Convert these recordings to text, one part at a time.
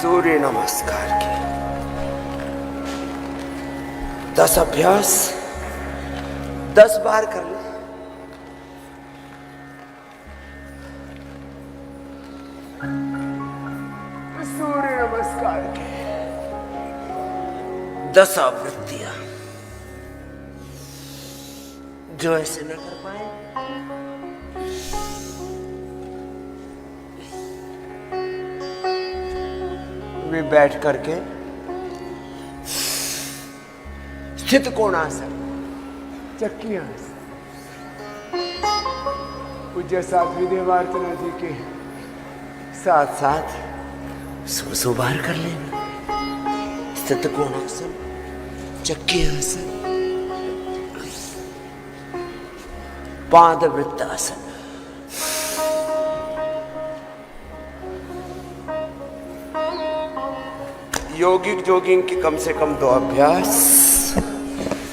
सूर्य नमस्कार के 10 अभ्यास 10 बार कर ले। सूर्य नमस्कार के 10 आवृत्तियां। जो ऐसे न कर पाए वे बैठ करके स्थित कोणासन, चक्की आसन, पूज्य साध्वी देवार्चना जी के साथ साथ 100 बार कर लेना। स्थित कोणासन, चक्की आसन, पाद वृत्तासन। योगिक जोगिंग के कम से कम 2 अभ्यास,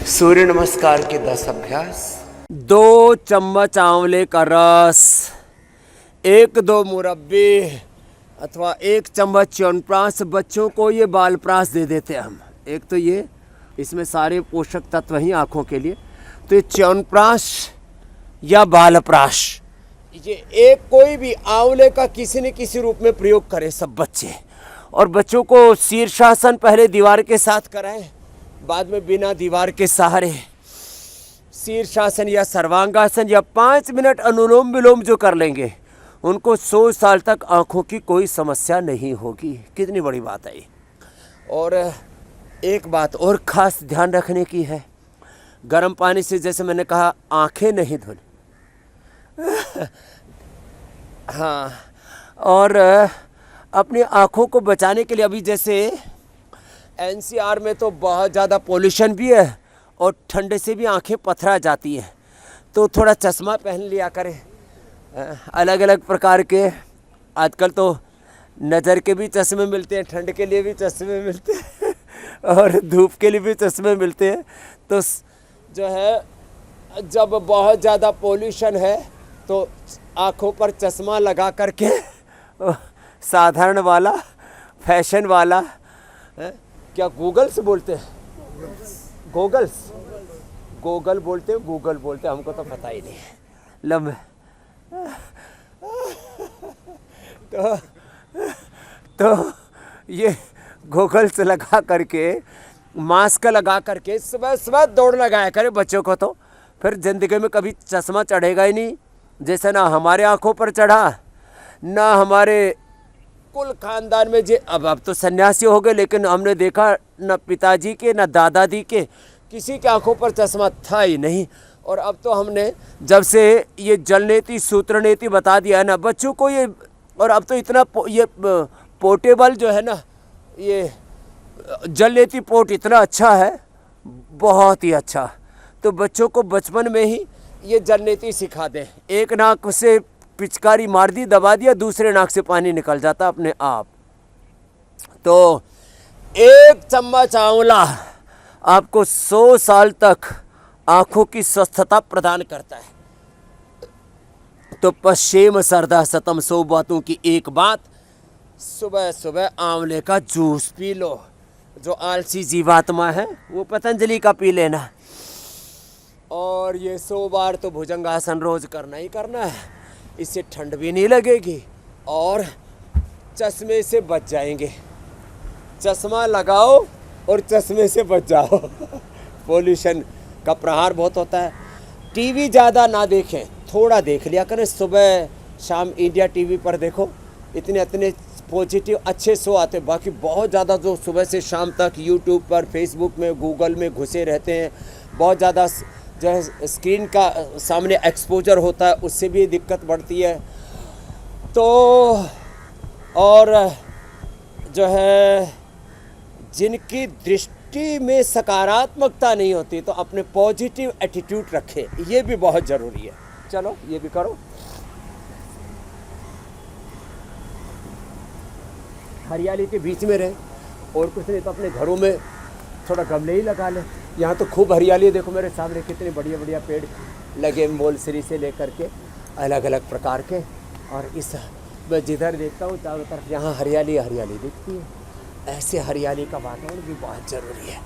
सूर्य नमस्कार के 10 अभ्यास। 2 चम्मच आंवले का रस, 1-2 मुरब्बे अथवा 1 चम्मच च्यवनप्राश। बच्चों को ये बालप्राश दे देते हैं हम। एक तो ये, इसमें सारे पोषक तत्व हैं आँखों के लिए। तो ये च्यवनप्राश या बालप्राश, ये एक कोई भी आंवले का किसी न किसी रूप में प्रयोग करें सब बच्चे। और बच्चों को शीर्षासन पहले दीवार के साथ कराएं, बाद में बिना दीवार के सहारे शीर्षासन या सर्वांगासन या 5 मिनट अनुलोम विलोम जो कर लेंगे, उनको 100 साल तक आँखों की कोई समस्या नहीं होगी। कितनी बड़ी बात है ये। और एक बात और ख़ास ध्यान रखने की है, गर्म पानी से जैसे मैंने कहा आँखें नहीं धोनी। हाँ, और अपनी आँखों को बचाने के लिए अभी जैसे एनसीआर में तो बहुत ज़्यादा पोल्यूशन भी है और ठंडे से भी आँखें पथरा जाती हैं, तो थोड़ा चश्मा पहन लिया करें। अलग अलग प्रकार के आजकल तो नज़र के भी चश्मे मिलते हैं, ठंड के लिए भी चश्मे मिलते हैं और धूप के लिए भी चश्मे मिलते हैं। तो जो है, जब बहुत ज़्यादा पोल्यूशन है तो आँखों पर चश्मा लगा करके, साधारण वाला, फैशन वाला, क्या गूगल्स बोलते हैं, गोगल्स, गोगल बोलते हैं, गूगल बोलते हैं, हमको तो पता ही नहीं है। लम्बे तो ये गोगल्स लगा करके, मास्क लगा करके सुबह सुबह दौड़ लगाया करे बच्चों को, तो फिर ज़िंदगी में कभी चश्मा चढ़ेगा ही नहीं। जैसे ना हमारे आँखों पर चढ़ा, ना हमारे कुल खानदान में। जे अब तो सन्यासी हो गए, लेकिन हमने देखा न पिताजी के न दादाजी के किसी के आंखों पर चश्मा था ही नहीं। और अब तो हमने जब से ये जल नीति सूत्र नीति बता दिया है ना बच्चों को, ये, और अब तो इतना ये पोर्टेबल जो है ना, ये जल नीति पोर्ट इतना अच्छा है, बहुत ही अच्छा। तो बच्चों को बचपन में ही ये जल नीति सिखा दें। एक नाक से पिचकारी मार दी, दबा दिया, दूसरे नाक से पानी निकल जाता अपने आप। तो 1 चम्मच आंवला आपको 100 साल तक आंखों की स्वस्थता प्रदान करता है। तो पश्चिम सरदा सतम 100 बातों की एक बात, सुबह सुबह आंवले का जूस पी लो। जो आलसी जीवात्मा है वो पतंजलि का पी लेना। और ये 100 बार तो भुजंगासन रोज करना ही करना है। इससे ठंड भी नहीं लगेगी और चश्मे से बच जाएंगे। चश्मा लगाओ और चश्मे से बच जाओ। पोल्यूशन का प्रहार बहुत होता है। टीवी ज़्यादा ना देखें, थोड़ा देख लिया करें। सुबह शाम इंडिया टीवी पर देखो, इतने पॉजिटिव अच्छे शो आते। बाकी बहुत ज़्यादा जो सुबह से शाम तक यूट्यूब पर, फेसबुक में, गूगल में घुसे रहते हैं, बहुत ज़्यादा जो है स्क्रीन का सामने एक्सपोजर होता है, उससे भी दिक्कत बढ़ती है। तो और जो है जिनकी दृष्टि में सकारात्मकता नहीं होती, तो अपने पॉजिटिव एटीट्यूड रखें, ये भी बहुत ज़रूरी है। चलो ये भी करो। हरियाली के बीच में रहे, और कुछ नहीं तो अपने घरों में थोड़ा गमले ही लगा ले। यहाँ तो खूब हरियाली है, देखो मेरे सामने कितने बढ़िया बढ़िया पेड़ लगे, मोलसरी से लेकर के अलग अलग प्रकार के। और इस मैं जिधर देखता हूँ चारों तरफ यहाँ हरियाली हरियाली दिखती है। ऐसे हरियाली का वातावरण भी बहुत ज़रूरी है।